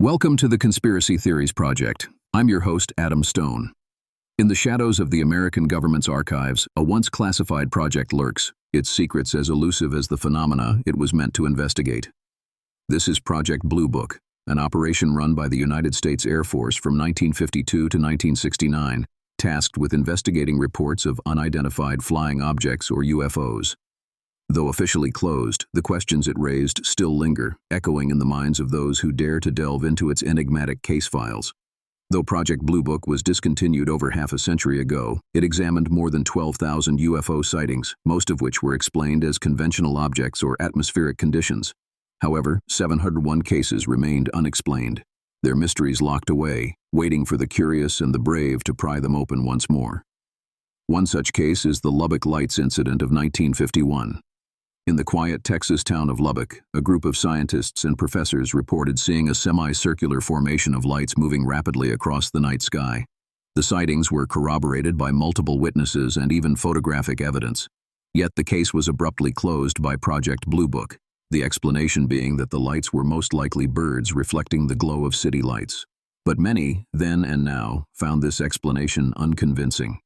Welcome to the Conspiracy Theories Project. I'm your host, Adam Stone. In the shadows of the American government's archives, a once classified project lurks, its secrets as elusive as the phenomena it was meant to investigate. This is Project Blue Book, an operation run by the United States Air Force from 1952 to 1969, tasked with investigating reports of unidentified flying objects or UFOs. Though officially closed, the questions it raised still linger, echoing in the minds of those who dare to delve into its enigmatic case files. Though Project Blue Book was discontinued over half a century ago, it examined more than 12,000 UFO sightings, most of which were explained as conventional objects or atmospheric conditions. However, 701 cases remained unexplained, their mysteries locked away, waiting for the curious and the brave to pry them open once more. One such case is the Lubbock Lights incident of 1951. In the quiet Texas town of Lubbock, a group of scientists and professors reported seeing a semicircular formation of lights moving rapidly across the night sky. The sightings were corroborated by multiple witnesses and even photographic evidence. Yet the case was abruptly closed by Project Blue Book, the explanation being that the lights were most likely birds reflecting the glow of city lights. But many, then and now, found this explanation unconvincing.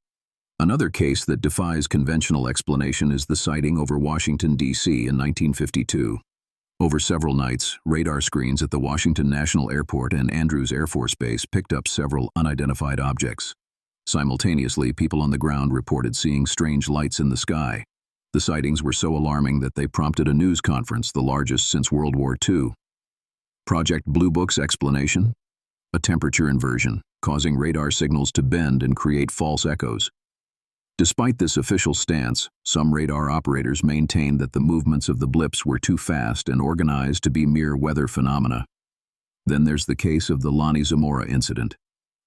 Another case that defies conventional explanation is the sighting over Washington, D.C. in 1952. Over several nights, radar screens at the Washington National Airport and Andrews Air Force Base picked up several unidentified objects. Simultaneously, people on the ground reported seeing strange lights in the sky. The sightings were so alarming that they prompted a news conference, the largest since World War II. Project Blue Book's explanation? A temperature inversion, causing radar signals to bend and create false echoes. Despite this official stance, some radar operators maintained that the movements of the blips were too fast and organized to be mere weather phenomena. Then there's the case of the Lonnie Zamora incident.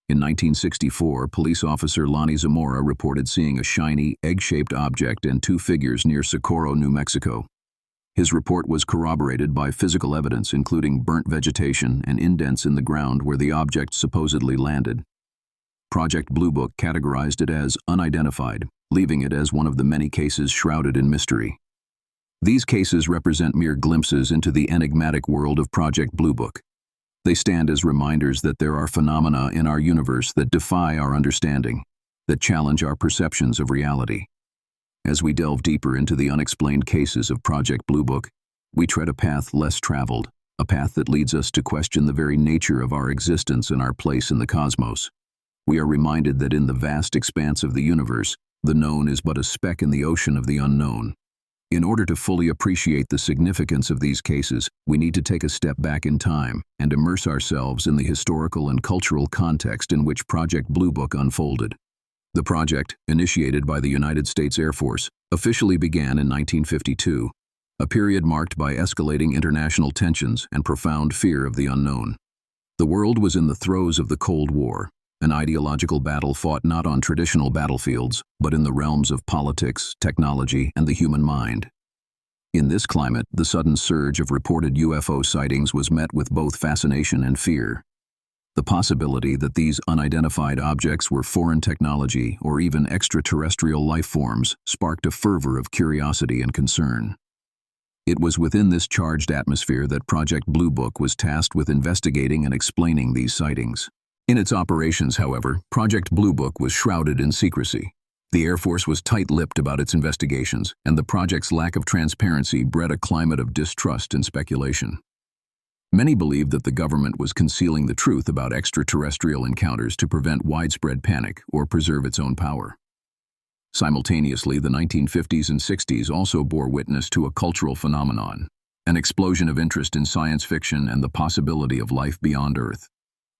In 1964, police officer Lonnie Zamora reported seeing a shiny, egg-shaped object and two figures near Socorro, New Mexico. His report was corroborated by physical evidence including burnt vegetation and indents in the ground where the object supposedly landed. Project Blue Book categorized it as unidentified, leaving it as one of the many cases shrouded in mystery. These cases represent mere glimpses into the enigmatic world of Project Blue Book. They stand as reminders that there are phenomena in our universe that defy our understanding, that challenge our perceptions of reality. As we delve deeper into the unexplained cases of Project Blue Book, we tread a path less traveled, a path that leads us to question the very nature of our existence and our place in the cosmos. We are reminded that in the vast expanse of the universe, the known is but a speck in the ocean of the unknown. In order to fully appreciate the significance of these cases, we need to take a step back in time and immerse ourselves in the historical and cultural context in which Project Blue Book unfolded. The project, initiated by the United States Air Force, officially began in 1952, a period marked by escalating international tensions and profound fear of the unknown. The world was in the throes of the Cold War, an ideological battle fought not on traditional battlefields, but in the realms of politics, technology, and the human mind. In this climate, the sudden surge of reported UFO sightings was met with both fascination and fear. The possibility that these unidentified objects were foreign technology or even extraterrestrial life forms sparked a fervor of curiosity and concern. It was within this charged atmosphere that Project Blue Book was tasked with investigating and explaining these sightings. In its operations, however, Project Blue Book was shrouded in secrecy. The Air Force was tight-lipped about its investigations, and the project's lack of transparency bred a climate of distrust and speculation. Many believed that the government was concealing the truth about extraterrestrial encounters to prevent widespread panic or preserve its own power. Simultaneously, the 1950s and 60s also bore witness to a cultural phenomenon, an explosion of interest in science fiction and the possibility of life beyond Earth.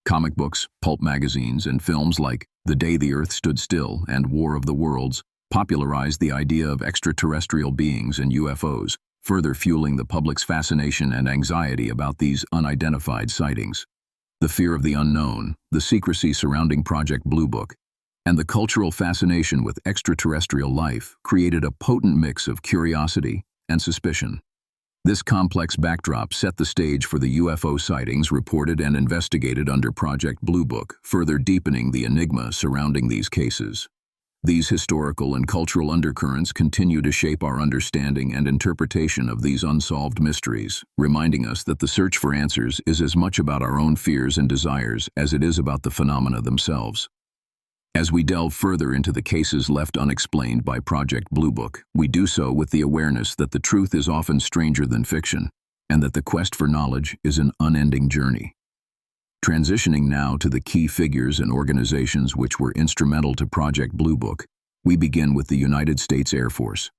Comic books, pulp magazines, and films like The Day the Earth Stood Still and War of the Worlds popularized the idea of extraterrestrial beings and UFOs, further fueling the public's fascination and anxiety about these unidentified sightings. The fear of the unknown, the secrecy surrounding Project Blue Book, and the cultural fascination with extraterrestrial life created a potent mix of curiosity and suspicion. This complex backdrop set the stage for the UFO sightings reported and investigated under Project Blue Book, further deepening the enigma surrounding these cases. These historical and cultural undercurrents continue to shape our understanding and interpretation of these unsolved mysteries, reminding us that the search for answers is as much about our own fears and desires as it is about the phenomena themselves. As we delve further into the cases left unexplained by Project Blue Book, we do so with the awareness that the truth is often stranger than fiction, and that the quest for knowledge is an unending journey. Transitioning now to the key figures and organizations which were instrumental to Project Blue Book, we begin with the United States Air Force.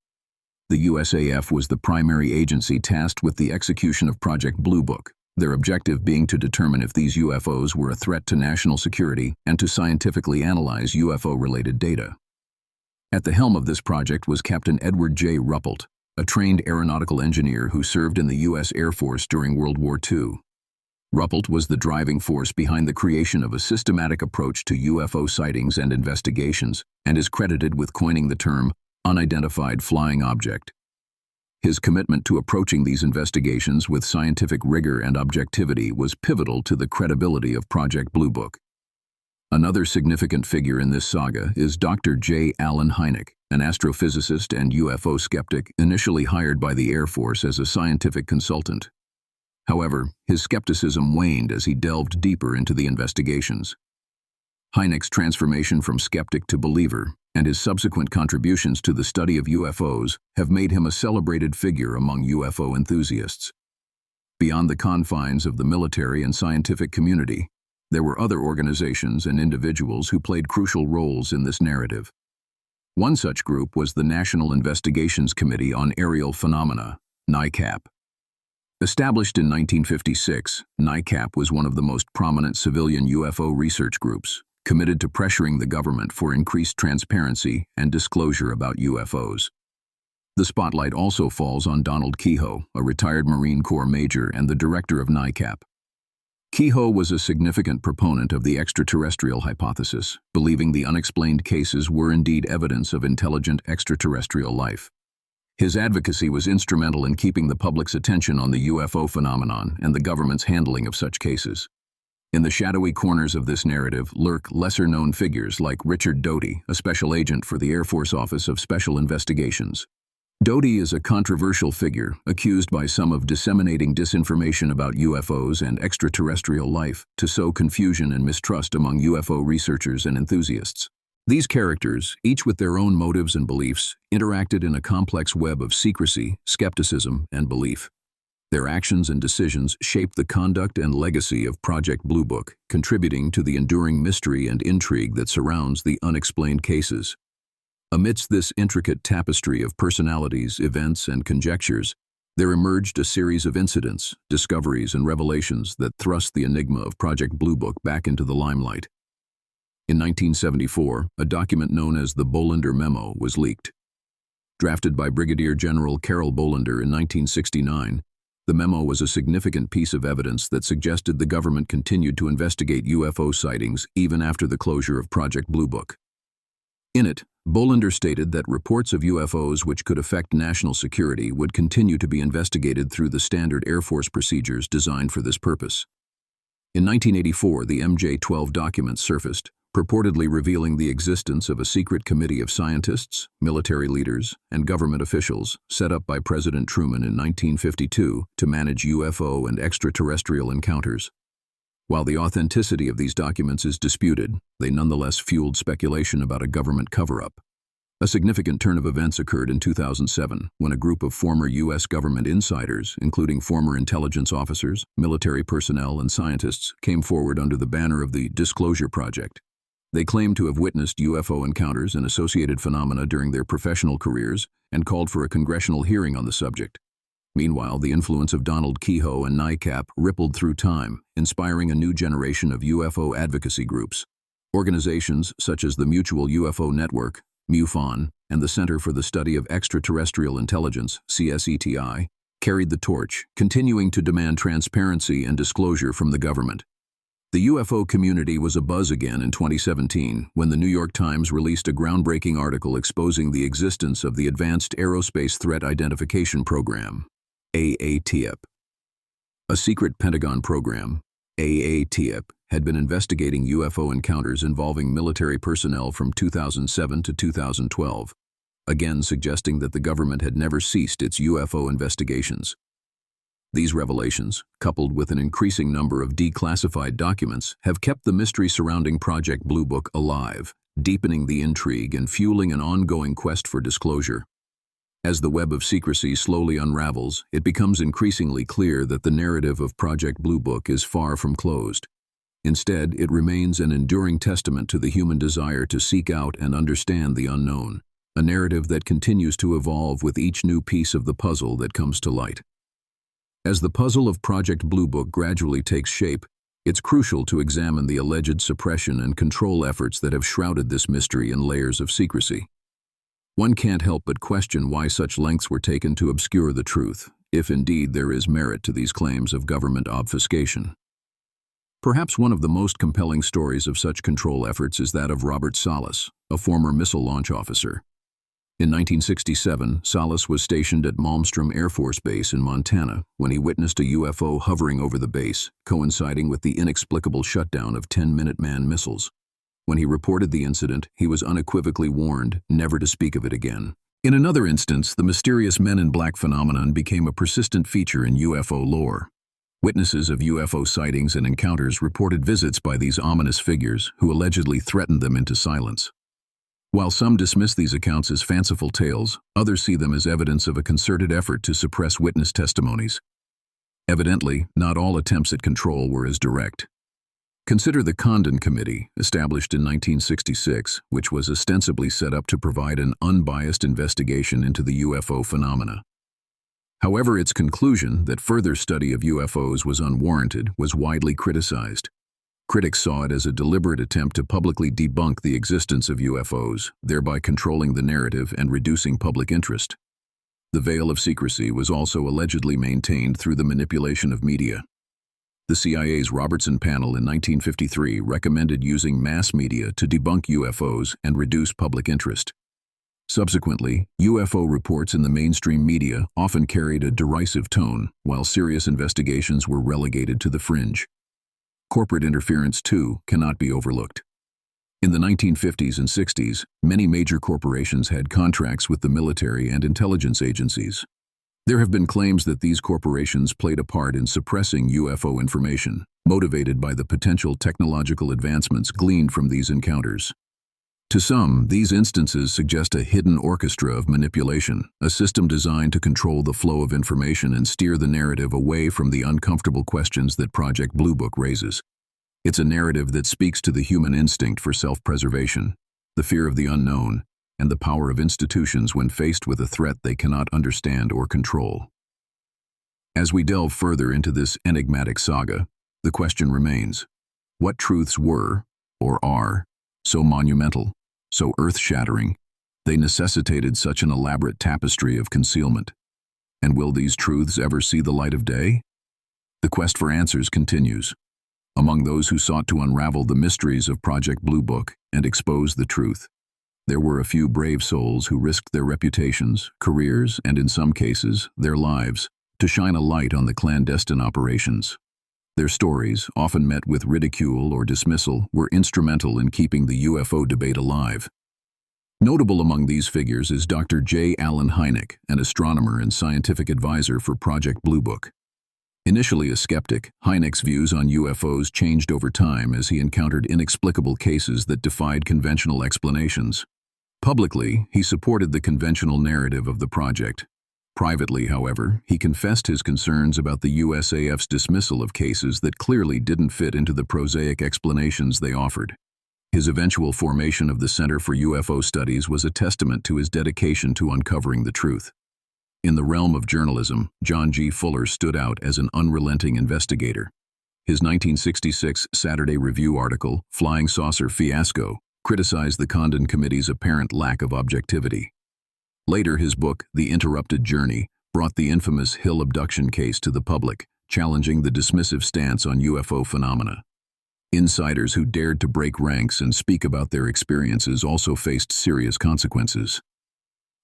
The USAF was the primary agency tasked with the execution of Project Blue Book, their objective being to determine if these UFOs were a threat to national security and to scientifically analyze UFO-related data. At the helm of this project was Captain Edward J. Ruppelt, a trained aeronautical engineer who served in the U.S. Air Force during World War II. Ruppelt was the driving force behind the creation of a systematic approach to UFO sightings and investigations, and is credited with coining the term unidentified flying object. His commitment to approaching these investigations with scientific rigor and objectivity was pivotal to the credibility of Project Blue Book. Another significant figure in this saga is Dr. J. Allen Hynek, an astrophysicist and UFO skeptic initially hired by the Air Force as a scientific consultant. However, his skepticism waned as he delved deeper into the investigations. Hynek's transformation from skeptic to believer and his subsequent contributions to the study of UFOs have made him a celebrated figure among UFO enthusiasts. Beyond the confines of the military and scientific community, there were other organizations and individuals who played crucial roles in this narrative. One such group was the National Investigations Committee on Aerial Phenomena, NICAP. Established in 1956, NICAP was one of the most prominent civilian UFO research groups, committed to pressuring the government for increased transparency and disclosure about UFOs. The spotlight also falls on Donald Keyhoe, a retired Marine Corps major and the director of NICAP. Keyhoe was a significant proponent of the extraterrestrial hypothesis, believing the unexplained cases were indeed evidence of intelligent extraterrestrial life. His advocacy was instrumental in keeping the public's attention on the UFO phenomenon and the government's handling of such cases. In the shadowy corners of this narrative lurk lesser-known figures like Richard Doty, a special agent for the Air Force Office of Special Investigations. Doty is a controversial figure, accused by some of disseminating disinformation about UFOs and extraterrestrial life to sow confusion and mistrust among UFO researchers and enthusiasts. These characters, each with their own motives and beliefs, interacted in a complex web of secrecy, skepticism, and belief. Their actions and decisions shaped the conduct and legacy of Project Blue Book, contributing to the enduring mystery and intrigue that surrounds the unexplained cases. Amidst this intricate tapestry of personalities, events, and conjectures, there emerged a series of incidents, discoveries, and revelations that thrust the enigma of Project Blue Book back into the limelight. In 1974, a document known as the Bolander Memo was leaked. Drafted by Brigadier General Carroll Bolander in 1969, the memo was a significant piece of evidence that suggested the government continued to investigate UFO sightings even after the closure of Project Blue Book. In it, Bolander stated that reports of UFOs which could affect national security would continue to be investigated through the standard Air Force procedures designed for this purpose. In 1984, the MJ-12 documents surfaced, purportedly revealing the existence of a secret committee of scientists, military leaders, and government officials set up by President Truman in 1952 to manage UFO and extraterrestrial encounters. While the authenticity of these documents is disputed, they nonetheless fueled speculation about a government cover-up. A significant turn of events occurred in 2007 when a group of former U.S. government insiders, including former intelligence officers, military personnel, and scientists, came forward under the banner of the Disclosure Project. They claimed to have witnessed UFO encounters and associated phenomena during their professional careers and called for a congressional hearing on the subject. Meanwhile, the influence of Donald Keyhoe and NICAP rippled through time, inspiring a new generation of UFO advocacy groups. Organizations such as the Mutual UFO Network, MUFON, and the Center for the Study of Extraterrestrial Intelligence, CSETI, carried the torch, continuing to demand transparency and disclosure from the government. The UFO community was abuzz again in 2017 when the New York Times released a groundbreaking article exposing the existence of the Advanced Aerospace Threat Identification Program, AATIP. A secret Pentagon program, AATIP, had been investigating UFO encounters involving military personnel from 2007 to 2012, again suggesting that the government had never ceased its UFO investigations. These revelations, coupled with an increasing number of declassified documents, have kept the mystery surrounding Project Blue Book alive, deepening the intrigue and fueling an ongoing quest for disclosure. As the web of secrecy slowly unravels, it becomes increasingly clear that the narrative of Project Blue Book is far from closed. Instead, it remains an enduring testament to the human desire to seek out and understand the unknown, a narrative that continues to evolve with each new piece of the puzzle that comes to light. As the puzzle of Project Blue Book gradually takes shape, it's crucial to examine the alleged suppression and control efforts that have shrouded this mystery in layers of secrecy. One can't help but question why such lengths were taken to obscure the truth, if indeed there is merit to these claims of government obfuscation. Perhaps one of the most compelling stories of such control efforts is that of Robert Salas, a former missile launch officer. In 1967, Salas was stationed at Malmstrom Air Force Base in Montana when he witnessed a UFO hovering over the base, coinciding with the inexplicable shutdown of 10 Minuteman missiles. When he reported the incident, he was unequivocally warned never to speak of it again. In another instance, the mysterious Men in Black phenomenon became a persistent feature in UFO lore. Witnesses of UFO sightings and encounters reported visits by these ominous figures who allegedly threatened them into silence. While some dismiss these accounts as fanciful tales, others see them as evidence of a concerted effort to suppress witness testimonies. Evidently, not all attempts at control were as direct. Consider the Condon Committee, established in 1966, which was ostensibly set up to provide an unbiased investigation into the UFO phenomena. However, its conclusion that further study of UFOs was unwarranted was widely criticized. Critics saw it as a deliberate attempt to publicly debunk the existence of UFOs, thereby controlling the narrative and reducing public interest. The veil of secrecy was also allegedly maintained through the manipulation of media. The CIA's Robertson Panel in 1953 recommended using mass media to debunk UFOs and reduce public interest. Subsequently, UFO reports in the mainstream media often carried a derisive tone, while serious investigations were relegated to the fringe. Corporate interference, too, cannot be overlooked. In the 1950s and 60s, many major corporations had contracts with the military and intelligence agencies. There have been claims that these corporations played a part in suppressing UFO information, motivated by the potential technological advancements gleaned from these encounters. To some, these instances suggest a hidden orchestra of manipulation, a system designed to control the flow of information and steer the narrative away from the uncomfortable questions that Project Blue Book raises. It's a narrative that speaks to the human instinct for self-preservation, the fear of the unknown, and the power of institutions when faced with a threat they cannot understand or control. As we delve further into this enigmatic saga, the question remains: what truths were, or are, so monumental, so earth-shattering, they necessitated such an elaborate tapestry of concealment? And will these truths ever see the light of day? The quest for answers continues. Among those who sought to unravel the mysteries of Project Blue Book and expose the truth, there were a few brave souls who risked their reputations, careers, and in some cases, their lives, to shine a light on the clandestine operations. Their stories, often met with ridicule or dismissal, were instrumental in keeping the UFO debate alive. Notable among these figures is Dr. J. Allen Hynek, an astronomer and scientific advisor for Project Blue Book. Initially a skeptic, Hynek's views on UFOs changed over time as he encountered inexplicable cases that defied conventional explanations. Publicly, he supported the conventional narrative of the project. Privately, however, he confessed his concerns about the USAF's dismissal of cases that clearly didn't fit into the prosaic explanations they offered. His eventual formation of the Center for UFO Studies was a testament to his dedication to uncovering the truth. In the realm of journalism, John G. Fuller stood out as an unrelenting investigator. His 1966 Saturday Review article, Flying Saucer Fiasco, criticized the Condon Committee's apparent lack of objectivity. Later, his book, The Interrupted Journey, brought the infamous Hill abduction case to the public, challenging the dismissive stance on UFO phenomena. Insiders who dared to break ranks and speak about their experiences also faced serious consequences.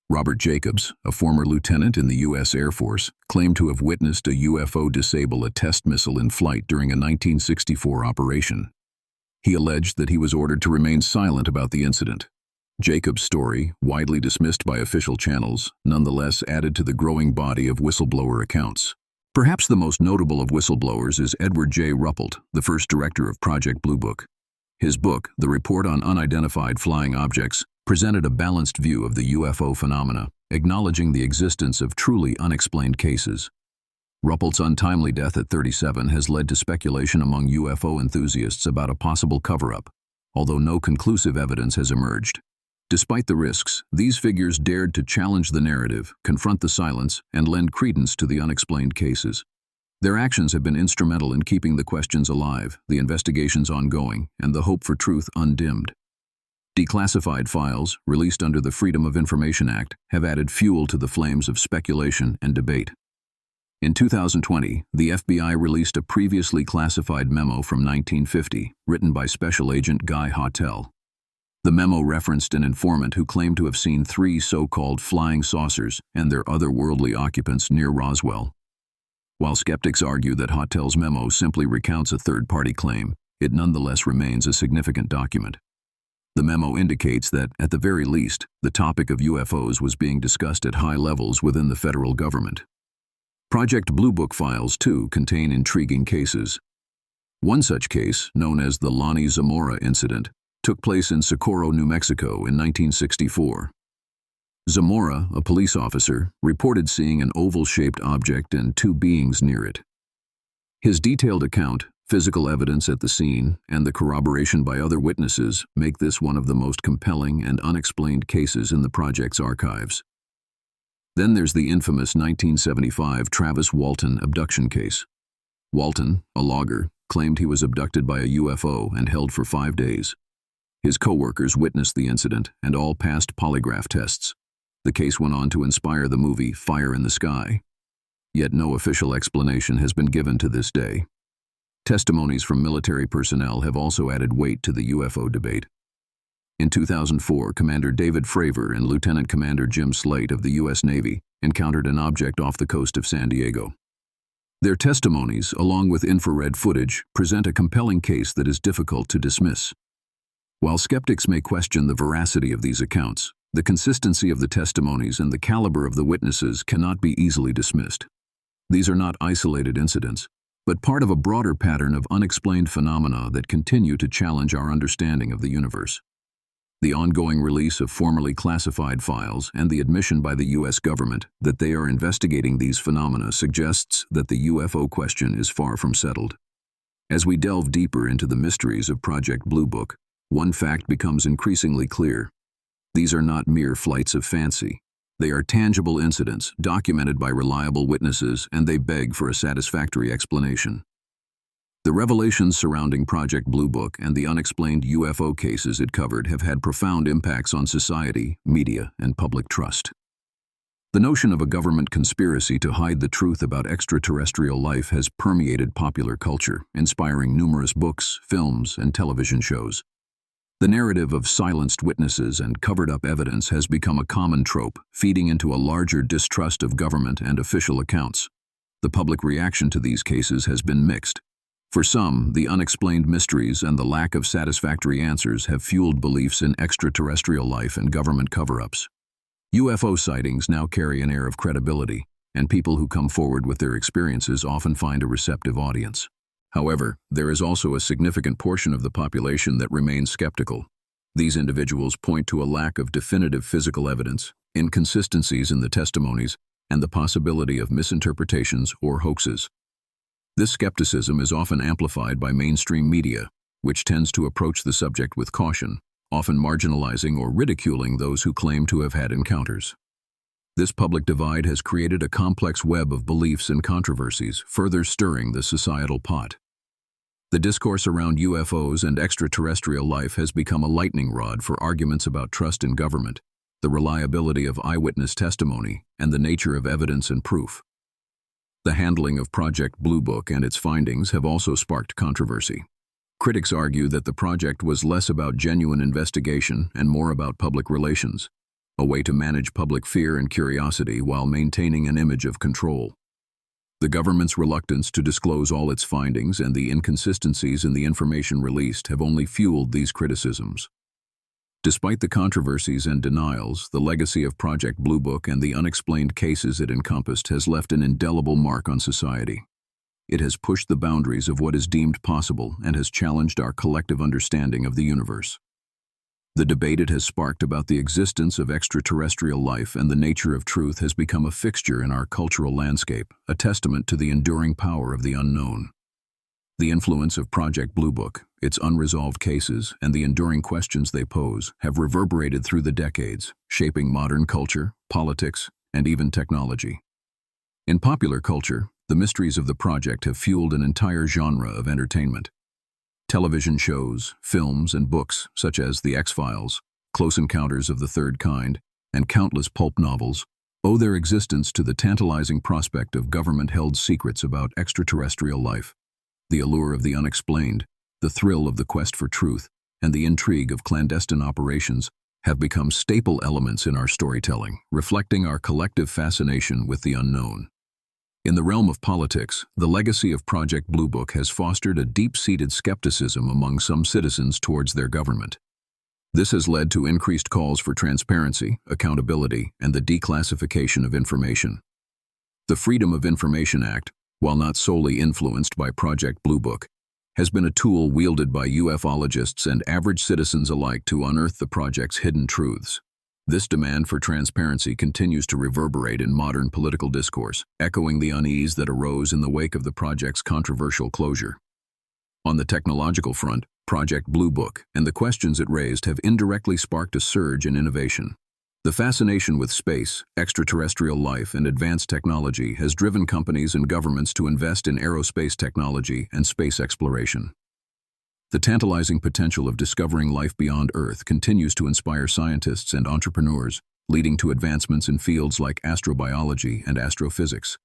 Robert Jacobs, a former lieutenant in the U.S. Air Force, claimed to have witnessed a UFO disable a test missile in flight during a 1964 operation. He alleged that he was ordered to remain silent about the incident. Jacobs' story, widely dismissed by official channels, nonetheless added to the growing body of whistleblower accounts. Perhaps the most notable of whistleblowers is Edward J. Ruppelt, the first director of Project Blue Book. His book, The Report on Unidentified Flying Objects, presented a balanced view of the UFO phenomena, acknowledging the existence of truly unexplained cases. Ruppelt's untimely death at 37 has led to speculation among UFO enthusiasts about a possible cover-up, although no conclusive evidence has emerged. Despite the risks, these figures dared to challenge the narrative, confront the silence, and lend credence to the unexplained cases. Their actions have been instrumental in keeping the questions alive, the investigations ongoing, and the hope for truth undimmed. Declassified files, released under the Freedom of Information Act, have added fuel to the flames of speculation and debate. In 2020, the FBI released a previously classified memo from 1950, written by Special Agent Guy Hautel. The memo referenced an informant who claimed to have seen 3 so-called flying saucers and their otherworldly occupants near Roswell. While skeptics argue that Hautel's memo simply recounts a third-party claim, it nonetheless remains a significant document. The memo indicates that, at the very least, the topic of UFOs was being discussed at high levels within the federal government. Project Blue Book files, too, contain intriguing cases. One such case, known as the Lonnie Zamora incident, took place in Socorro, New Mexico in 1964. Zamora, a police officer, reported seeing an oval-shaped object and 2 beings near it. His detailed account, physical evidence at the scene, and the corroboration by other witnesses make this one of the most compelling and unexplained cases in the project's archives. Then there's the infamous 1975 Travis Walton abduction case. Walton, a logger, claimed he was abducted by a UFO and held for 5 days. His co-workers witnessed the incident and all passed polygraph tests. The case went on to inspire the movie Fire in the Sky. Yet no official explanation has been given to this day. Testimonies from military personnel have also added weight to the UFO debate. In 2004, Commander David Fravor and Lieutenant Commander Jim Slate of the U.S. Navy encountered an object off the coast of San Diego. Their testimonies, along with infrared footage, present a compelling case that is difficult to dismiss. While skeptics may question the veracity of these accounts, the consistency of the testimonies and the caliber of the witnesses cannot be easily dismissed. These are not isolated incidents, but part of a broader pattern of unexplained phenomena that continue to challenge our understanding of the universe. The ongoing release of formerly classified files and the admission by the U.S. government that they are investigating these phenomena suggests that the UFO question is far from settled. As we delve deeper into the mysteries of Project Blue Book, one fact becomes increasingly clear. These are not mere flights of fancy. They are tangible incidents documented by reliable witnesses, and they beg for a satisfactory explanation. The revelations surrounding Project Blue Book and the unexplained UFO cases it covered have had profound impacts on society, media, and public trust. The notion of a government conspiracy to hide the truth about extraterrestrial life has permeated popular culture, inspiring numerous books, films, and television shows. The narrative of silenced witnesses and covered-up evidence has become a common trope, feeding into a larger distrust of government and official accounts. The public reaction to these cases has been mixed. For some, the unexplained mysteries and the lack of satisfactory answers have fueled beliefs in extraterrestrial life and government cover-ups. UFO sightings now carry an air of credibility, and people who come forward with their experiences often find a receptive audience. However, there is also a significant portion of the population that remains skeptical. These individuals point to a lack of definitive physical evidence, inconsistencies in the testimonies, and the possibility of misinterpretations or hoaxes. This skepticism is often amplified by mainstream media, which tends to approach the subject with caution, often marginalizing or ridiculing those who claim to have had encounters. This public divide has created a complex web of beliefs and controversies, further stirring the societal pot. The discourse around UFOs and extraterrestrial life has become a lightning rod for arguments about trust in government, the reliability of eyewitness testimony, and the nature of evidence and proof. The handling of Project Blue Book and its findings have also sparked controversy. Critics argue that the project was less about genuine investigation and more about public relations. a way to manage public fear and curiosity while maintaining an image of control. The government's reluctance to disclose all its findings and the inconsistencies in the information released have only fueled these criticisms. Despite the controversies and denials, the legacy of Project Blue Book and the unexplained cases it encompassed has left an indelible mark on society. It has pushed the boundaries of what is deemed possible and has challenged our collective understanding of the universe. The debate it has sparked about the existence of extraterrestrial life and the nature of truth has become a fixture in our cultural landscape, a testament to the enduring power of the unknown. The influence of Project Blue Book, its unresolved cases, and the enduring questions they pose have reverberated through the decades, shaping modern culture, politics, and even technology. In popular culture, the mysteries of the project have fueled an entire genre of entertainment. Television shows, films, and books such as The X-Files, Close Encounters of the Third Kind, and countless pulp novels owe their existence to the tantalizing prospect of government-held secrets about extraterrestrial life. The allure of the unexplained, the thrill of the quest for truth, and the intrigue of clandestine operations have become staple elements in our storytelling, reflecting our collective fascination with the unknown. In the realm of politics, the legacy of Project Blue Book has fostered a deep-seated skepticism among some citizens towards their government. This has led to increased calls for transparency, accountability, and the declassification of information. The Freedom of Information Act, while not solely influenced by Project Blue Book, has been a tool wielded by ufologists and average citizens alike to unearth the project's hidden truths. This demand for transparency continues to reverberate in modern political discourse, echoing the unease that arose in the wake of the project's controversial closure. On the technological front, Project Blue Book and the questions it raised have indirectly sparked a surge in innovation. The fascination with space, extraterrestrial life, and advanced technology has driven companies and governments to invest in aerospace technology and space exploration. The tantalizing potential of discovering life beyond Earth continues to inspire scientists and entrepreneurs, leading to advancements in fields like astrobiology and astrophysics.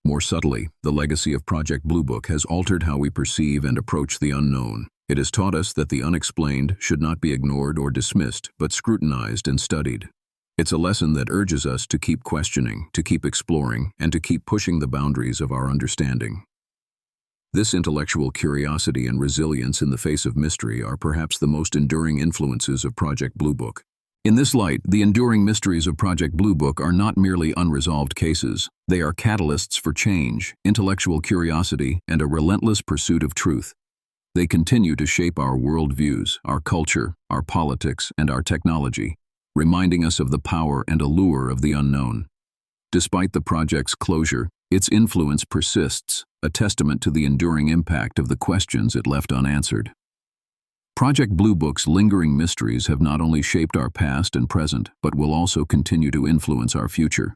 More subtly, the legacy of Project Blue Book has altered how we perceive and approach the unknown. It has taught us that the unexplained should not be ignored or dismissed, but scrutinized and studied. It's a lesson that urges us to keep questioning, to keep exploring, and to keep pushing the boundaries of our understanding. This intellectual curiosity and resilience in the face of mystery are perhaps the most enduring influences of Project Blue Book. In this light, the enduring mysteries of Project Blue Book are not merely unresolved cases. They are catalysts for change, intellectual curiosity, and a relentless pursuit of truth. They continue to shape our worldviews, our culture, our politics, and our technology, reminding us of the power and allure of the unknown. Despite the project's closure, its influence persists, a testament to the enduring impact of the questions it left unanswered. Project Blue Book's lingering mysteries have not only shaped our past and present, but will also continue to influence our future.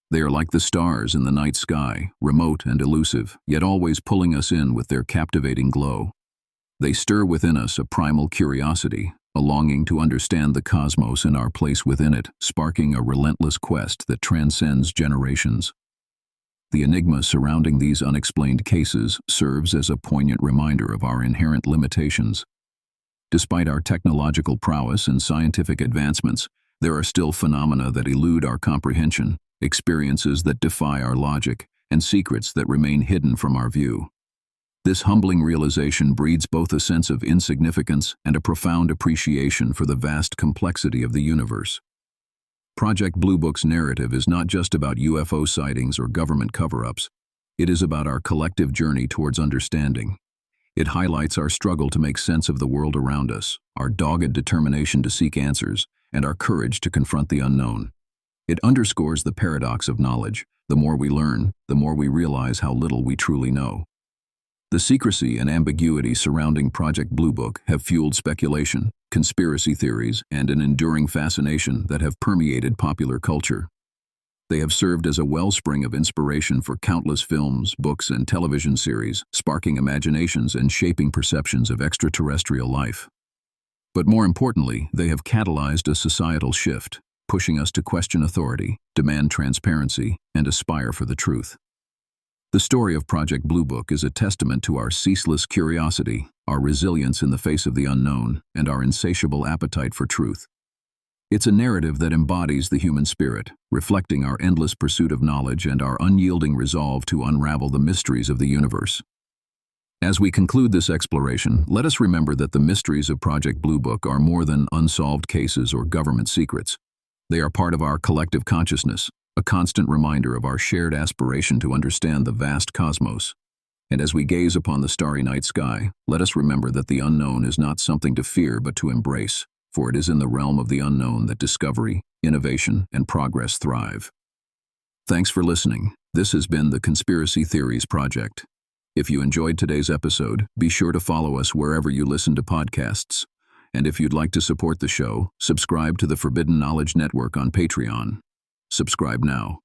They are like the stars in the night sky, remote and elusive, yet always pulling us in with their captivating glow. They stir within us a primal curiosity, a longing to understand the cosmos and our place within it, sparking a relentless quest that transcends generations. The enigma surrounding these unexplained cases serves as a poignant reminder of our inherent limitations. Despite our technological prowess and scientific advancements, there are still phenomena that elude our comprehension, experiences that defy our logic, and secrets that remain hidden from our view. This humbling realization breeds both a sense of insignificance and a profound appreciation for the vast complexity of the universe. Project Blue Book's narrative is not just about UFO sightings or government cover-ups. It is about our collective journey towards understanding. It highlights our struggle to make sense of the world around us, our dogged determination to seek answers, and our courage to confront the unknown. It underscores the paradox of knowledge. The more we learn, the more we realize how little we truly know. The secrecy and ambiguity surrounding Project Blue Book have fueled speculation, conspiracy theories, and an enduring fascination that have permeated popular culture. They have served as a wellspring of inspiration for countless films, books, and television series, sparking imaginations and shaping perceptions of extraterrestrial life. But more importantly, they have catalyzed a societal shift, pushing us to question authority, demand transparency, and aspire for the truth. The story of Project Blue Book is a testament to our ceaseless curiosity, our resilience in the face of the unknown, and our insatiable appetite for truth. It's a narrative that embodies the human spirit, reflecting our endless pursuit of knowledge and our unyielding resolve to unravel the mysteries of the universe. As we conclude this exploration, let us remember that the mysteries of Project Blue Book are more than unsolved cases or government secrets. They are part of our collective consciousness, a constant reminder of our shared aspiration to understand the vast cosmos. And as we gaze upon the starry night sky, let us remember that the unknown is not something to fear but to embrace, for it is in the realm of the unknown that discovery, innovation, and progress thrive. Thanks for listening. This has been the Conspiracy Theories Project. If you enjoyed today's episode, be sure to follow us wherever you listen to podcasts. And if you'd like to support the show, subscribe to the Forbidden Knowledge Network on Patreon. Subscribe now.